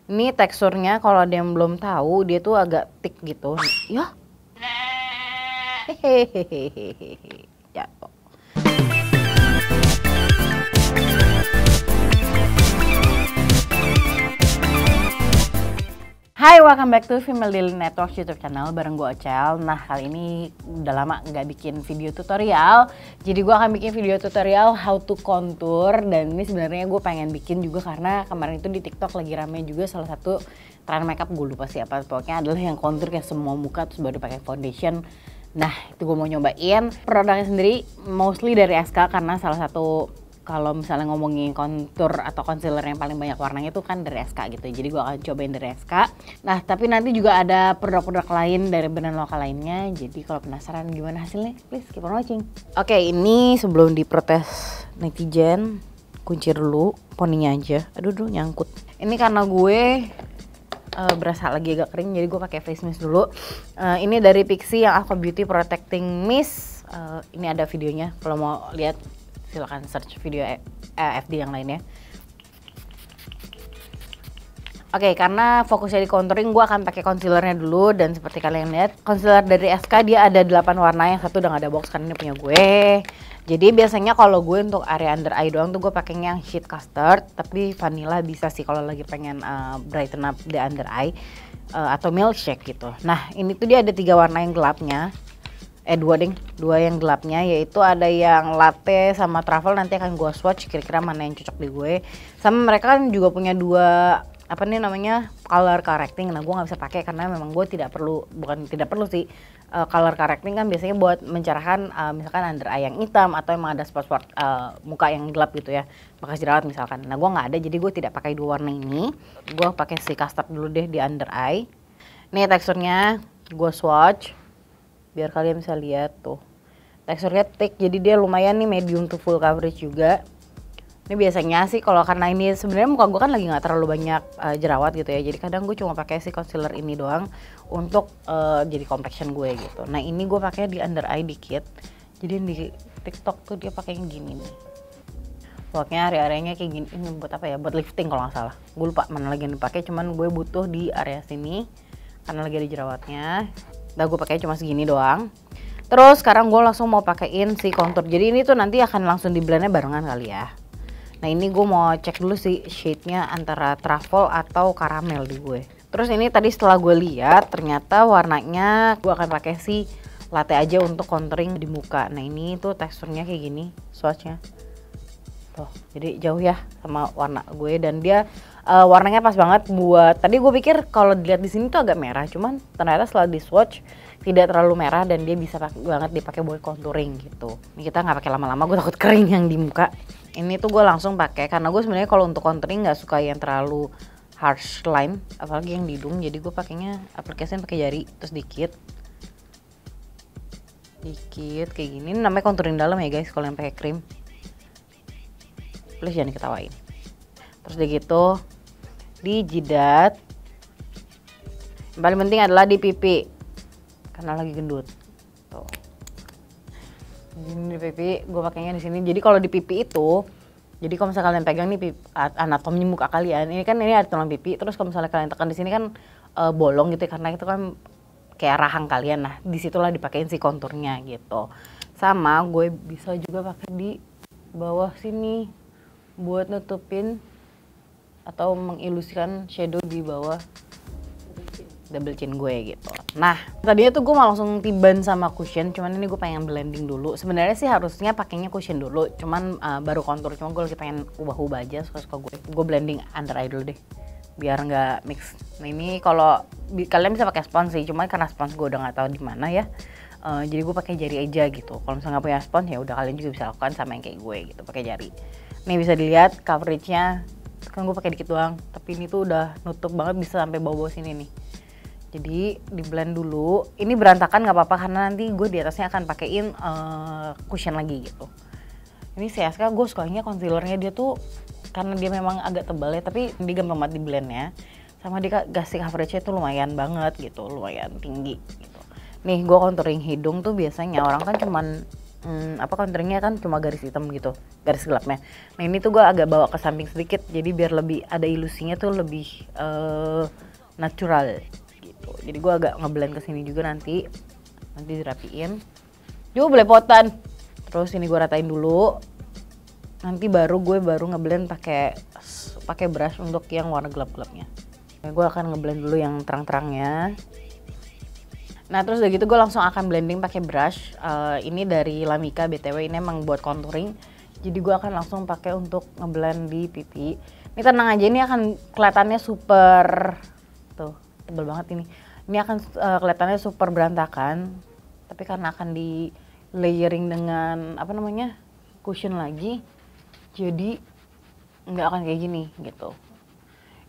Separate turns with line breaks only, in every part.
Ini teksturnya kalau ada yang belum tahu dia tuh agak thick gitu. Ya. Hehehe. Jatuh. Hai, welcome back to Female Daily Network YouTube channel bareng gue Ocel. Nah, kali ini udah lama nggak bikin video tutorial. Jadi gue akan bikin video tutorial how to contour. Dan ini sebenarnya gue pengen bikin juga karena kemarin itu di TikTok lagi rame juga salah satu tren makeup, gue lupa sih apa. Pokoknya adalah yang contour kayak semua muka terus baru pakai foundation. Nah, itu gue mau nyobain. Produknya sendiri mostly dari SK karena salah satu kalau misalnya ngomongin kontur atau concealer yang paling banyak warnanya itu kan dari SK gitu. Jadi gue akan cobain dari SK. Nah, tapi nanti juga ada produk-produk lain dari brand lokal lainnya. Jadi kalau penasaran gimana hasilnya, please keep on watching. Oke, ini sebelum diprotes netizen, kuncir dulu poninya aja. Aduh, nyangkut. Ini karena gue berasa lagi agak kering, jadi gue pakai face mist dulu. Ini dari Pixi yang Aqua Beauty Protecting Mist. Ini ada videonya kalau mau lihat. Silahkan search video FD yang lainnya. Oke, karena fokusnya di contouring, gue akan pakai concealernya dulu. Dan seperti kalian lihat, concealer dari SK dia ada 8 warna, yang satu udah gak ada box karena ini punya gue. Jadi biasanya kalau gue untuk area under eye doang tuh gue pakainya yang shade custard. Tapi vanilla bisa sih kalau lagi pengen brighten up the under eye, atau milkshake gitu. Nah, ini tuh dia ada 3 warna yang gelapnya. Dua yang gelapnya, yaitu ada yang latte sama truffle. Nanti akan gue swatch kira-kira mana yang cocok di gue. Sama mereka kan juga punya dua color correcting. Nah, gue nggak bisa pakai karena memang gue tidak perlu sih. Color correcting kan biasanya buat mencerahkan misalkan under eye yang hitam atau emang ada spot-spot muka yang gelap gitu ya, bekas jerawat misalkan. Nah, gue nggak ada, jadi gue tidak pakai dua warna ini. Gue pakai si custard dulu deh di under eye. Nih teksturnya gue swatch biar kalian bisa lihat tuh, teksturnya thick, jadi dia lumayan nih medium to full coverage juga. Ini biasanya sih kalau karena ini sebenarnya muka gue kan lagi nggak terlalu banyak jerawat gitu ya, jadi kadang gue cuma pakai si concealer ini doang untuk jadi complexion gue gitu. Nah, ini gue pakai di under eye dikit, jadi di TikTok tuh dia pakainya gini nih. Pokoknya area-areanya kayak gini, ini buat apa ya? Buat lifting kalau nggak salah. Gue lupa mana lagi yang dipakai, cuman gue butuh di area sini karena lagi ada jerawatnya. Nah, gue pakai cuma segini doang. Terus sekarang gue langsung mau pakein si contour. Jadi ini tuh nanti akan langsung di blendnya barengan kali ya. Nah, ini gue mau cek dulu sih shade-nya antara truffle atau caramel di gue. Terus ini tadi setelah gue lihat ternyata warnanya gue akan pakai si latte aja untuk contouring di muka. Nah, ini tuh teksturnya kayak gini swatchnya. Tuh, jadi jauh ya sama warna gue, dan dia warnanya pas banget buat, tadi gue pikir kalau dilihat di sini tuh agak merah, cuman ternyata setelah di swatch tidak terlalu merah dan dia bisa banget dipakai buat contouring gitu. Ini kita nggak pakai lama-lama, gue takut kering yang di muka. Ini tuh gue langsung pakai karena gue sebenarnya kalau untuk contouring nggak suka yang terlalu harsh line, apalagi yang di hidung. Jadi gue pakainya aplikasinya pakai jari terus dikit kayak gini. Ini namanya contouring dalam ya guys kalau yang pakai krim. Please jangan diketawain. Terus udah gitu di jidat. Yang paling penting adalah di pipi karena lagi gendut. Tuh. Ini di pipi, gue pakainya di sini. Jadi kalau di pipi itu, jadi kalau misalnya kalian pegang nih anatomi muka kalian, ini ada tulang pipi. Terus kalau misalnya kalian tekan di sini kan bolong gitu ya, karena itu kan kayak rahang kalian. Nah, disitulah dipakein si konturnya gitu. Sama gue bisa juga pakai di bawah sini buat nutupin atau mengilusikan shadow di bawah double chin gue gitu. Nah, tadinya tuh gue mau langsung tiban sama cushion, cuman ini gue pengen blending dulu. Sebenarnya sih harusnya pakainya cushion dulu, cuman baru contour. Cuma gue lagi pengen ubah-ubah aja suka-suka gue. Gue blending under eye dulu deh, biar nggak mix. Nah, ini kalau kalian bisa pakai spons sih, cuman karena spons gue udah nggak tahu di mana ya. Jadi gue pakai jari aja gitu. Kalau misalnya nggak punya spons ya udah, kalian juga bisa lakukan sama yang kayak gue gitu, pakai jari. Nih bisa dilihat coveragenya, kan gue pakai dikit doang, tapi ini tuh udah nutup banget, bisa sampai bawah-bawah sini nih. Jadi di blend dulu. Ini berantakan nggak apa-apa karena nanti gue di atasnya akan pakein cushion lagi gitu. Ini CSK gue sukanya concealernya dia tuh karena dia memang agak tebal ya, tapi dia gampang banget di blendnya. Sama dia kasih coveragenya tuh lumayan banget gitu, lumayan tinggi gitu. Nih gue contouring hidung tuh biasanya orang kan cuman contouringnya kan cuma garis hitam gitu, garis gelapnya. Nah ini tuh gue agak bawa ke samping sedikit, jadi biar lebih ada ilusinya tuh lebih natural gitu. Jadi gue agak ngeblend ke sini juga nanti dirapiin. Juga belepotan. Terus ini gue ratain dulu. Nanti gue baru ngeblend pakai brush untuk yang warna gelap-gelapnya. Nah, gue akan ngeblend dulu yang terang-terangnya. Nah terus udah gitu gue langsung akan blending pakai brush. Ini dari Lamika BTW, ini emang buat contouring. Jadi gue akan langsung pakai untuk ngeblend di pipi. Ini tenang aja, ini akan kelihatannya super, tuh tebel banget ini. Ini akan kelihatannya super berantakan. Tapi karena akan di layering dengan cushion lagi, jadi nggak akan kayak gini gitu.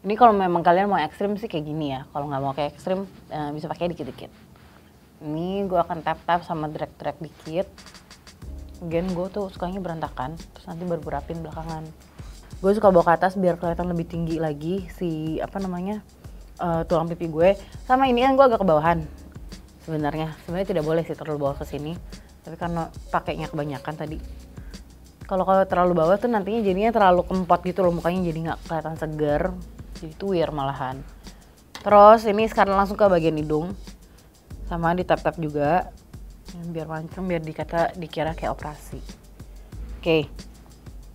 Ini kalau memang kalian mau ekstrim sih kayak gini ya. Kalau nggak mau kayak ekstrim bisa pakai dikit-dikit. Ini gue akan tap-tap sama drag-drag dikit. Again gue tuh sukanya berantakan, terus nanti baru rapin belakangan. Gue suka bawa ke atas biar kelihatan lebih tinggi lagi si tulang pipi gue. Sama ini kan gue agak ke bawahan. Sebenarnya tidak boleh sih terlalu bawah ke sini. Tapi karena pakainya kebanyakan tadi. Kalau terlalu bawah tuh nantinya jadinya terlalu kempot gitu loh, mukanya jadi nggak kelihatan seger. Jadi tuir malahan. Terus ini sekarang langsung ke bagian hidung. Sama di tap-tap juga biar mancung, biar dikira kayak operasi. Oke.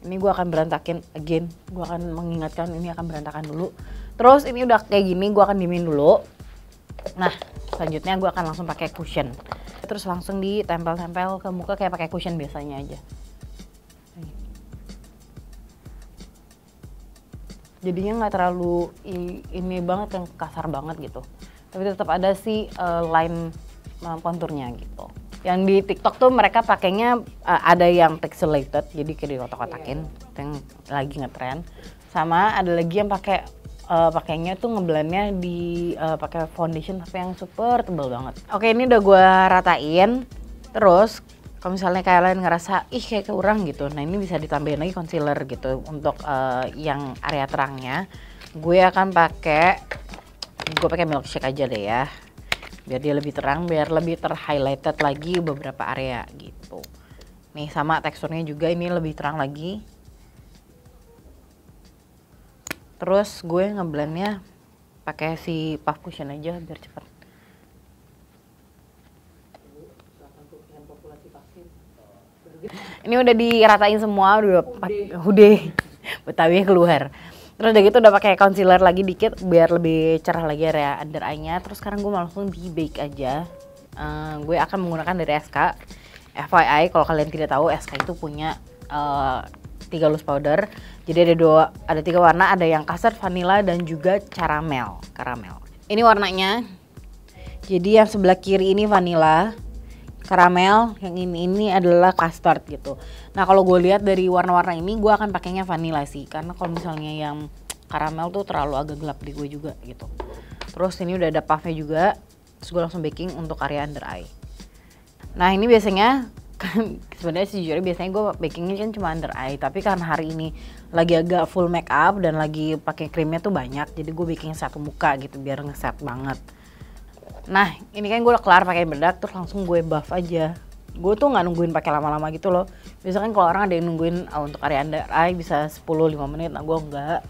Ini gue akan berantakin again. Gue akan mengingatkan ini akan berantakan dulu. Terus ini udah kayak gini, gue akan diemin dulu. Nah, selanjutnya gue akan langsung pakai cushion. Terus langsung ditempel-tempel ke muka kayak pakai cushion biasanya aja. Jadinya nggak terlalu ini banget yang kasar banget gitu. Tapi tetap ada sih line konturnya gitu. Yang di TikTok tuh mereka pakainya ada yang pixelated, jadi kayak dikotak-kotakin, yang lagi ngetren. Sama ada lagi yang pakainya tuh ngeblendnya di pakai foundation tapi yang super tebal banget. Oke, ini udah gue ratain. Terus kalau misalnya kalian ngerasa kayak kurang gitu, nah ini bisa ditambahin lagi concealer gitu untuk yang area terangnya. Gue pakai milkshake aja deh ya, biar dia lebih terang, biar lebih terhighlighted lagi beberapa area gitu. Nih sama teksturnya juga ini lebih terang lagi. Terus gue ngeblendnya pakai si puff cushion aja biar cepet. Ini udah diratain semua, udah Betawinya keluar. Terus udah gitu udah pakai concealer lagi dikit biar lebih cerah lagi area under eye-nya. Terus sekarang gue langsung di bake aja. Gue akan menggunakan dari SK. FYI kalau kalian tidak tahu, SK itu punya 3 loose powder. Jadi ada 3 warna, ada yang custard, vanilla dan juga caramel. Ini warnanya. Jadi yang sebelah kiri ini vanilla, caramel, yang ini adalah custard gitu. Nah kalau gue lihat dari warna-warna ini gue akan pakainya vanilla sih, karena kalau misalnya yang caramel tuh terlalu agak gelap di gue juga gitu. Terus ini udah ada puffnya juga, terus gue langsung baking untuk area under eye. Nah ini biasanya kan sebenarnya sejujurnya biasanya gue bakingnya kan cuma under eye, tapi karena hari ini lagi agak full make up dan lagi pakai krimnya tuh banyak, jadi gue bakingnya satu muka gitu biar ngeset banget. Nah ini kan gue udah kelar pakai bedak, terus langsung gue buff aja. Gue tuh nggak nungguin pakai lama-lama gitu loh. Biasanya kan kalau orang ada yang nungguin untuk area under eye bisa 10-5 menit, nah gue enggak.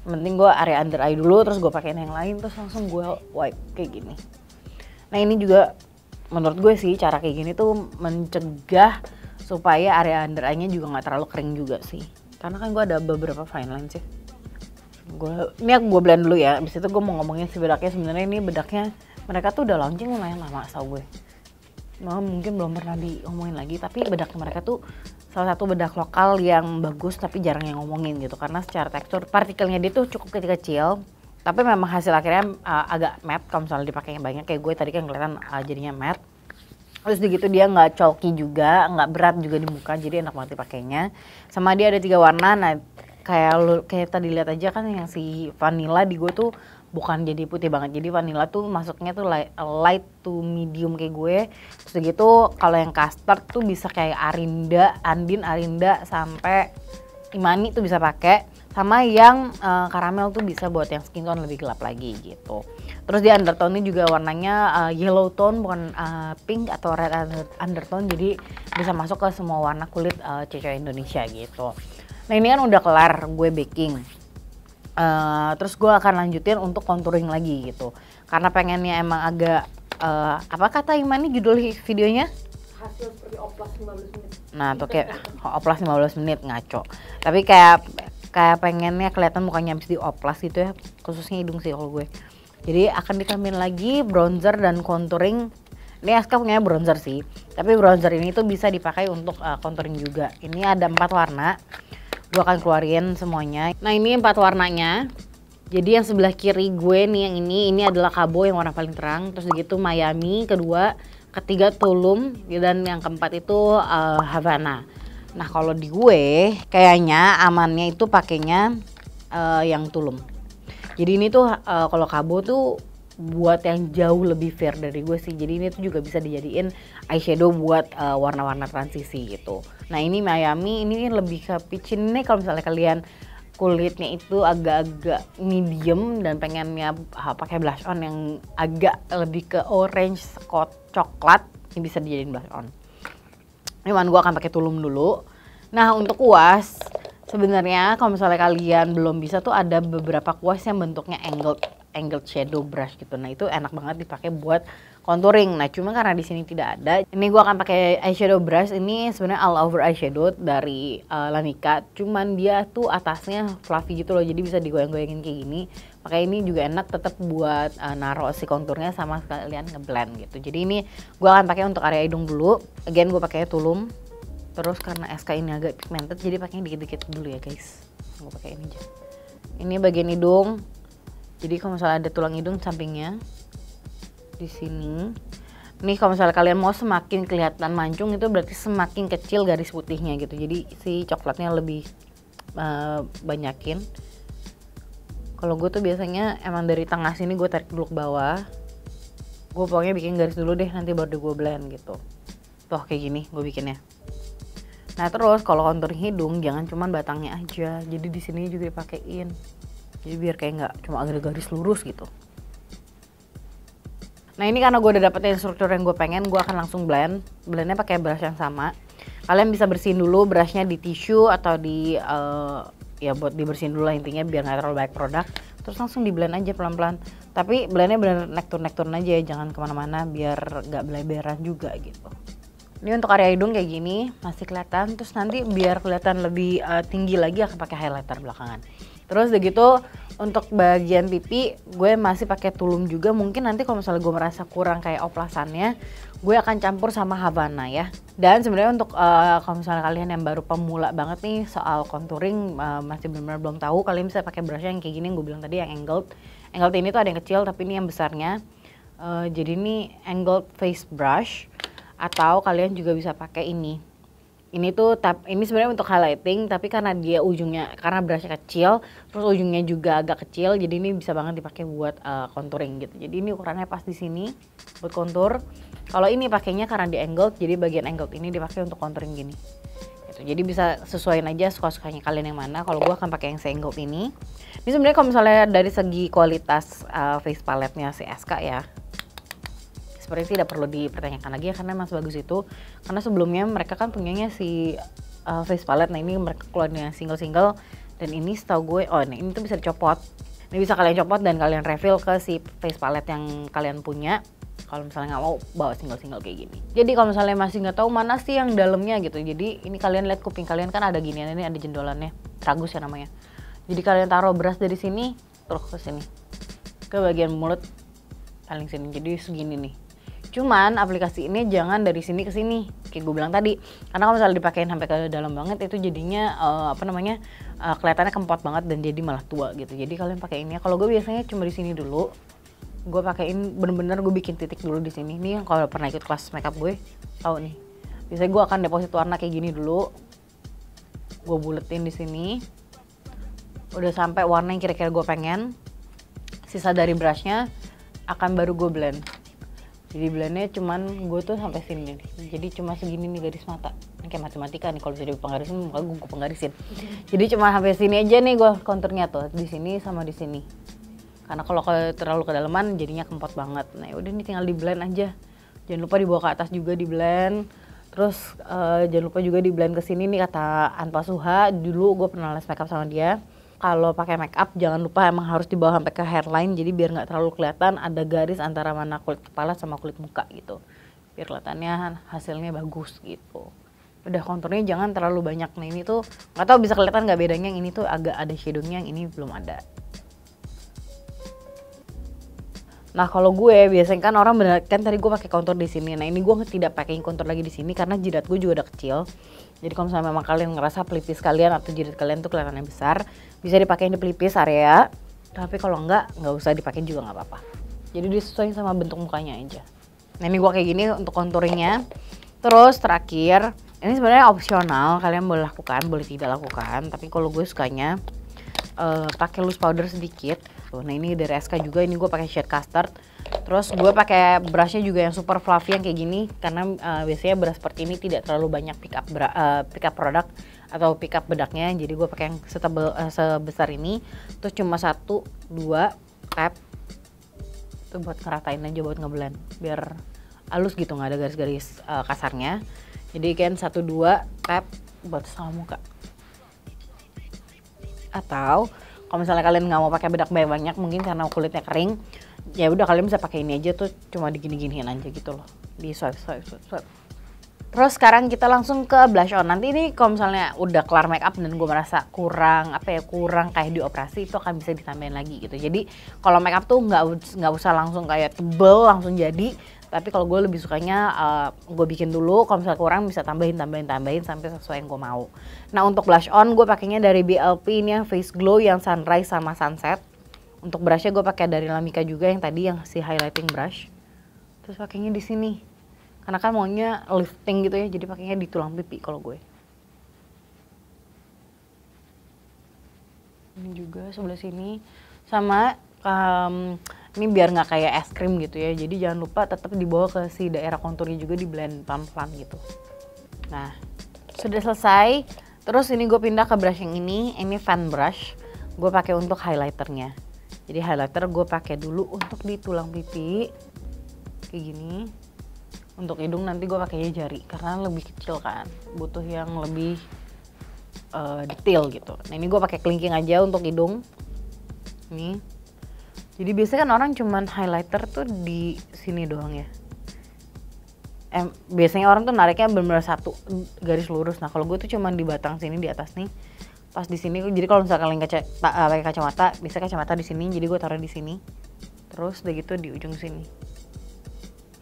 Yang penting gue area under eye dulu, terus gue pakein yang lain, terus langsung gue wipe kayak gini. Nah ini juga menurut gue sih cara kayak gini tuh mencegah supaya area under eye-nya juga nggak terlalu kering juga sih. Karena kan gue ada beberapa fine line sih. Ini gue blend dulu ya. Abis itu gue mau ngomongin si bedaknya. Sebenarnya ini bedaknya mereka tuh udah launching lumayan lama tau gue. Mungkin belum pernah diomongin lagi, tapi bedaknya mereka tuh salah satu bedak lokal yang bagus tapi jarang yang ngomongin gitu. Karena secara tekstur partikelnya dia tuh cukup kecil-kecil. Tapi memang hasil akhirnya agak matte kalau misalnya dipakainya banyak, kayak gue tadi kan kelihatan jadinya matte. Terus begitu dia nggak chalky juga, nggak berat juga di muka, jadi enak banget dipakainya. Sama dia ada 3 warna, nah kayak tadi lihat aja kan yang si vanilla di gue tuh bukan jadi putih banget, jadi vanilla tuh masuknya tuh light to medium kayak gue. Terus begitu kalau yang custard tuh bisa kayak Andin, Arinda sampai Imani tuh bisa pakai. Sama yang karamel tuh bisa buat yang skin tone lebih gelap lagi gitu. Terus di undertone ini juga warnanya yellow tone, bukan pink atau red undertone, jadi bisa masuk ke semua warna kulit cewek Indonesia gitu. Nah ini kan udah kelar gue baking. Terus gue akan lanjutin untuk contouring lagi gitu. Karena pengennya emang agak apa kata Iman nih judul videonya?
Hasil seperti oplas 15 menit.
Nah tuh kayak oplas 15 menit ngaco. Tapi kayak pengennya kelihatan mukanya habis dioplas gitu ya, khususnya hidung sih kalau gue. Jadi akan ditambahin lagi bronzer dan contouring. Ini Aska punya bronzer sih, tapi bronzer ini tuh bisa dipakai untuk contouring juga. Ini ada 4 warna, gue akan keluarin semuanya. Nah ini 4 warnanya. Jadi yang sebelah kiri gue nih, yang ini adalah Cabo yang warna paling terang. Terus begitu Miami kedua, ketiga Tulum, dan yang keempat itu Havana. Nah kalau di gue kayaknya amannya itu pakainya yang Tulum. Jadi ini tuh kalau Cabo tuh buat yang jauh lebih fair dari gue sih. Jadi ini tuh juga bisa dijadiin eyeshadow buat warna-warna transisi gitu. Nah ini Miami, ini lebih ke peach. Ini kalau misalnya kalian kulitnya itu agak-agak medium dan pengennya pakai blush on yang agak lebih ke orange coklat, ini bisa dijadiin blush on. Ini gue akan pakai Tulum dulu. Nah untuk kuas sebenarnya kalau misalnya kalian belum bisa tuh ada beberapa kuas yang bentuknya angled shadow brush gitu. Nah itu enak banget dipakai buat contouring. Nah cuma karena di sini tidak ada, ini gue akan pakai eyeshadow brush. Ini sebenarnya all over eyeshadow dari Lanika. Cuman dia tuh atasnya fluffy gitu loh, jadi bisa digoyang-goyangin kayak gini. Pakai ini juga enak tetap buat naro si konturnya sama sekalian ngeblend gitu. Jadi ini gue akan pakai untuk area hidung dulu. Again gue pakai Tulum. Terus karena SK ini agak pigmented jadi pakainya dikit-dikit dulu ya guys. Gue pakai ini aja. Ini bagian hidung. Jadi kalau misalnya ada tulang hidung sampingnya di sini. Nih kalau misalnya kalian mau semakin kelihatan mancung itu berarti semakin kecil garis putihnya gitu. Jadi si coklatnya lebih banyakin. Kalau gue tuh biasanya emang dari tengah sini gue tarik dulu ke bawah. Gue pokoknya bikin garis dulu deh, nanti baru gue blend gitu. Tuh kayak gini gue bikinnya. Nah terus kalau contouring hidung jangan cuman batangnya aja, jadi di sini juga dipakein. Jadi biar kayak nggak cuma ada garis lurus gitu. Nah ini karena gue udah dapetin struktur yang gue pengen, gue akan langsung blend. Blendnya pakai brush yang sama. Kalian bisa bersihin dulu brushnya di tisu atau di ya buat dibersihin dulu lah intinya biar nggak terlalu banyak produk. Terus langsung di blend aja pelan-pelan. Tapi blendnya bener nektur-nektur aja ya, jangan kemana-mana biar nggak beleberan juga gitu. Ini untuk area hidung kayak gini masih kelihatan. Terus nanti biar kelihatan lebih tinggi lagi akan pakai highlighter belakangan. Terus udah gitu untuk bagian pipi gue masih pakai Tulum juga. Mungkin nanti kalau misalnya gue merasa kurang kayak oplasannya, gue akan campur sama Havana ya. Dan sebenarnya untuk kalau misalnya kalian yang baru pemula banget nih soal contouring, masih benar-benar belum tahu, kalian bisa pakai brush yang kayak gini yang gue bilang tadi, yang angled. Angled ini tuh ada yang kecil tapi ini yang besarnya. Jadi ini angled face brush. Atau kalian juga bisa pakai ini. Ini tuh ini sebenarnya untuk highlighting, tapi karena dia ujungnya, karena brushnya kecil, terus ujungnya juga agak kecil, jadi ini bisa banget dipakai buat contouring gitu. Jadi ini ukurannya pas di sini buat contour. Kalau ini pakainya karena di angled, jadi bagian angled ini dipakai untuk contouring gini. Gitu. Jadi bisa sesuaiin aja suka-sukanya kalian yang mana. Kalau gue akan pakai yang se-angled ini. Ini sebenarnya kalau misalnya dari segi kualitas face palette-nya si SK ya, seperti tidak perlu dipertanyakan lagi ya, karena masih bagus itu. Karena sebelumnya mereka kan punyanya si face palette. Nah ini mereka keluarnya single-single, dan ini setahu gue, ini tuh bisa dicopot. Ini bisa kalian copot dan kalian refill ke si face palette yang kalian punya. Kalau misalnya nggak mau bawa single-single kayak gini. Jadi kalau misalnya masih nggak tahu mana sih yang dalamnya gitu, jadi ini kalian lihat kuping kalian kan ada ginian, ini ada jendolannya, tragus ya namanya. Jadi kalian taruh brush dari sini terus ke sini, ke bagian mulut paling sini. Jadi segini nih. Cuman aplikasi ini jangan dari sini ke sini kayak gue bilang tadi, karena kalau misalnya dipakein sampai ke dalam banget itu jadinya kelihatannya kempot banget dan jadi malah tua gitu. Jadi kalian pakai ini ya. Kalau gue biasanya cuma di sini dulu, gue pakein bener-bener gue bikin titik dulu di sini. Nih yang kalau pernah ikut kelas makeup gue tahu nih, biasanya gue akan deposit warna kayak gini dulu, gue buletin di sini, udah sampai warna yang kira-kira gue pengen, sisa dari brushnya akan baru gue blend. Jadi blendnya cuman gue tuh sampai sini nih. Jadi cuma segini nih garis mata. Ini kayak matematika nih, kalau bisa dipengarisin muka gue penggarisin. Jadi cuma sampai sini aja nih gue konturnya tuh, di sini sama di sini. Karena kalau terlalu kedalaman jadinya kempot banget. Nah udah nih tinggal di blend aja. Jangan lupa dibawa ke atas juga di blend. Terus jangan lupa juga di blend ke sini nih kata Anpa Suha. Dulu gue pernah les makeup sama dia. Kalau pakai makeup jangan lupa emang harus dibawa sampai ke hairline, jadi biar nggak terlalu kelihatan ada garis antara mana kulit kepala sama kulit muka gitu. Biar kelihatannya hasilnya bagus gitu. Udah konturnya jangan terlalu banyak. Nah ini tuh nggak tahu bisa kelihatan nggak bedanya, yang ini tuh agak ada shadownya, yang ini belum ada. Nah kalau gue biasanya kan orang bener kan tadi gue pakai kontur di sini. Nah ini gue tidak pakai kontur lagi di sini karena jidat gue juga udah kecil. Jadi kalau misalnya memang kalian ngerasa pelipis kalian atau jidat kalian tuh kelihatannya besar, bisa dipakai di pelipis area. Tapi kalau nggak usah dipakai juga nggak apa-apa. Jadi disesuaikan sama bentuk mukanya aja. Nah ini gue kayak gini untuk konturingnya. Terus terakhir, ini sebenarnya opsional, kalian boleh lakukan, boleh tidak lakukan. Tapi kalau gue sukanya pakai loose powder sedikit. Nah ini dari SK juga, ini gue pakai shade custard. Terus gue pakai brushnya juga yang super fluffy yang kayak gini, karena biasanya brush seperti ini tidak terlalu banyak pick up produk atau pick up bedaknya. Jadi gue pakai yang sebesar ini. Terus cuma 1-2 tap. Itu buat ngeratain aja, buat ngeblend biar halus gitu, nggak ada garis-garis kasarnya. Jadi kan 1-2 tap buat setengah muka. Atau kalau misalnya kalian nggak mau pakai bedak banyak, mungkin karena kulitnya kering, ya udah kalian bisa pakai ini aja tuh, cuma digini-giniin aja gitu loh, di swipe. Terus sekarang kita langsung ke blush on. Nanti ini kalau misalnya udah kelar make up dan gue merasa kurang kayak di operasi, itu akan bisa ditambahin lagi gitu. Jadi kalau make up tuh nggak usah langsung kayak tebel langsung jadi. Tapi kalau gue lebih sukanya gue bikin dulu, kalau misalnya kurang bisa tambahin sampai sesuai yang gue mau. Nah untuk blush on gue pakainya dari BLP, ini yang Face Glow yang Sunrise sama Sunset. Untuk brushnya gue pakai dari Lamika juga yang tadi yang si highlighting brush. Terus pakainya di sini, karena kan maunya lifting gitu ya, jadi pakainya di tulang pipi kalau gue. Ini juga sebelah sini sama. Ini biar nggak kayak es krim gitu ya, jadi jangan lupa tetap dibawa ke si daerah konturnya juga, di blend pelan-pelan gitu. Nah sudah selesai. Terus ini gue pindah ke brush yang ini fan brush. Gue pakai untuk highlighternya. Jadi highlighter gue pakai dulu untuk di tulang pipi kayak gini. Untuk hidung nanti gue pakainya jari karena lebih kecil kan, butuh yang lebih detail gitu. Nah ini gue pakai kelingking aja untuk hidung. Nih. Jadi biasanya kan orang cuman highlighter tuh di sini doang ya. Biasanya orang tuh nariknya benar-benar satu garis lurus. Nah kalau gue tuh cuman di batang sini, di atas nih, pas di sini. Jadi kalau misalkan kalian pakai kacamata, bisa kacamata di sini. Jadi gue taruh di sini. Terus udah gitu di ujung sini.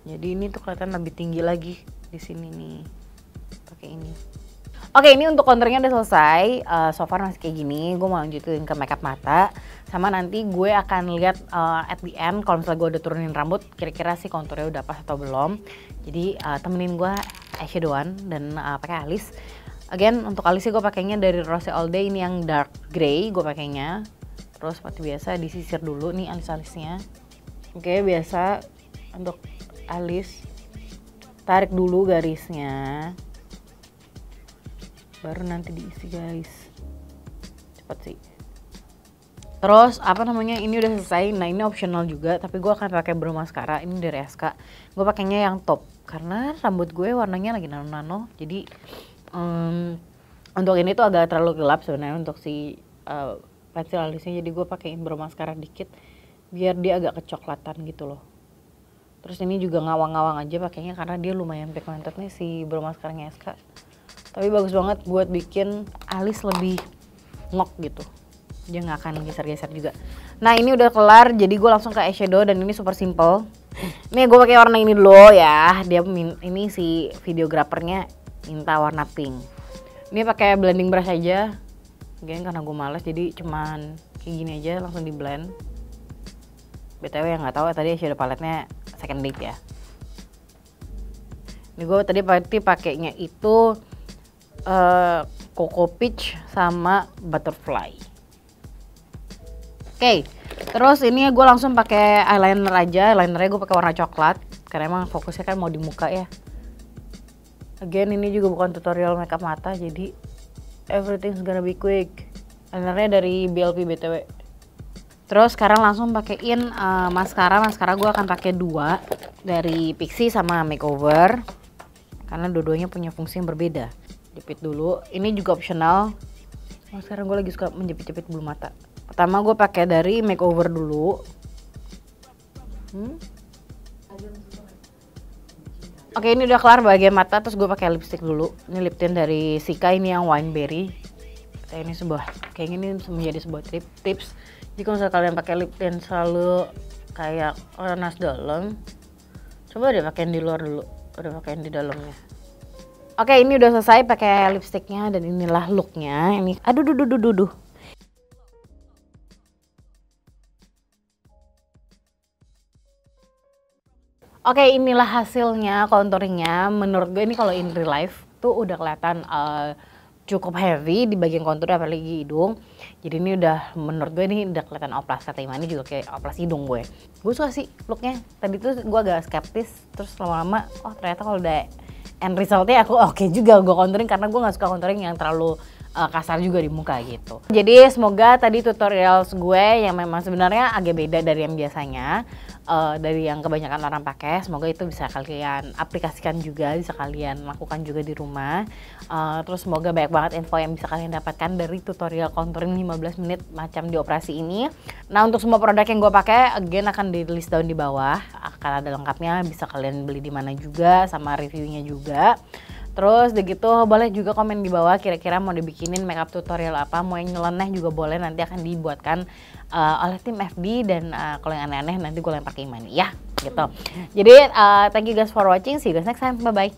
Jadi ini tuh kelihatan lebih tinggi lagi di sini nih. Pakai ini. Oke, ini untuk konturnya udah selesai. So far masih kayak gini. Gue mau lanjutin ke makeup mata. Sama nanti gue akan lihat at the end kalau misalnya gue udah turunin rambut, kira-kira sih konturnya udah pas atau belum. Jadi temenin gue eyeshadowan dan pakai alis. Again untuk alisnya gue pakainya dari Rose All Day, ini yang dark grey gue pakainya. Terus seperti biasa disisir dulu nih alis-alisnya. Oke, biasa untuk alis tarik dulu garisnya. Baru nanti diisi guys. Cepet sih. Terus ini udah selesai. Nah ini optional juga, tapi gue akan pakai brow mascara ini dari SK. Gue pakainya yang top karena rambut gue warnanya lagi nano-nano. Jadi untuk ini tuh agak terlalu gelap sebenarnya untuk si pensil alisnya. Jadi gue pakein brow mascara dikit biar dia agak kecoklatan gitu loh. Terus ini juga ngawang-ngawang aja pakainya karena dia lumayan pigmented nih si brow mascaranya SK. Tapi bagus banget buat bikin alis lebih ngok gitu. Dia nggak akan geser-geser juga. Nah ini udah kelar, jadi gue langsung ke eyeshadow dan ini super simple. Nih gue pakai warna ini dulu ya. Dia ini si videografernya minta warna pink. Ini pakai blending brush aja. Again karena gue males, jadi cuman kayak gini aja langsung di blend. BTW yang nggak tahu tadi eyeshadow paletnya second date ya. Ini gue tadi pakainya itu Coco Peach sama Butterfly. Oke, terus ini gue langsung pakai eyeliner aja. Eyelinernya gue pakai warna coklat karena emang fokusnya kan mau di muka ya. Again, ini juga bukan tutorial makeup mata, jadi everything's gonna be quick. Sebenarnya dari BLP BTW. Terus sekarang langsung pakein maskara. Maskara gue akan pakai 2 dari Pixi sama Makeover, karena dua-duanya punya fungsi yang berbeda. Jepit dulu. Ini juga optional. Sekarang gue lagi suka menjepit-jepit bulu mata. Pertama gue pakai dari Makeover dulu. Oke, ini udah kelar bagian mata, terus gue pakai lipstick dulu. Ini lip tint dari Sika, ini yang Wineberry. Ini kayaknya ini menjadi sebuah tips. Jadi kalau misalnya kalian pakai lip tint selalu kayak nas dalam, coba deh pakein di luar dulu, udah pakein di dalamnya. Oke, ini udah selesai pakai lipsticknya dan inilah looknya. Ini, aduh. Oke, inilah hasilnya contouringnya. Menurut gue ini kalau in real life tuh udah kelihatan cukup heavy di bagian kontur, apalagi hidung. Jadi ini udah, menurut gue ini udah kelihatan oplas. Kata Imani juga kayak oplas hidung gue. Gue suka sih looknya. Tadi tuh gue agak skeptis, terus lama-lama oh ternyata kalau udah end resultnya aku oke juga gue contouring, karena gue nggak suka contouring yang terlalu kasar juga di muka gitu. Jadi semoga tadi tutorial gue yang memang sebenarnya agak beda dari yang biasanya, dari yang kebanyakan orang pakai, semoga itu bisa kalian aplikasikan juga, bisa kalian lakukan juga di rumah. Terus semoga banyak banget info yang bisa kalian dapatkan dari tutorial contouring 15 menit macam di operasi ini. Nah, untuk semua produk yang gue pakai, again akan di list down di bawah, akan ada lengkapnya, bisa kalian beli di mana juga, sama reviewnya juga. Terus begitu boleh juga komen di bawah kira-kira mau dibikinin makeup tutorial apa, mau yang nyeleneh juga boleh, nanti akan dibuatkan oleh tim FB, dan kalau yang aneh-aneh nanti gue lempar ke Imani ya gitu. Jadi thank you guys for watching, see you guys next time, bye bye.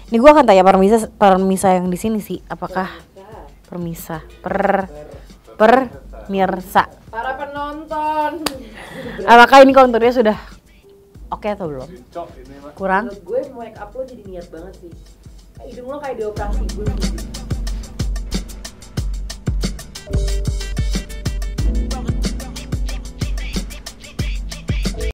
Ini gue akan tanya permisa yang di sini sih, apakah permisa mirsa
Para penonton.
apakah ini konturnya sudah oke atau belum? Kurang?
Menurut gue make up lo jadi niat banget sih. Hidung lo kayak dioperasi gue.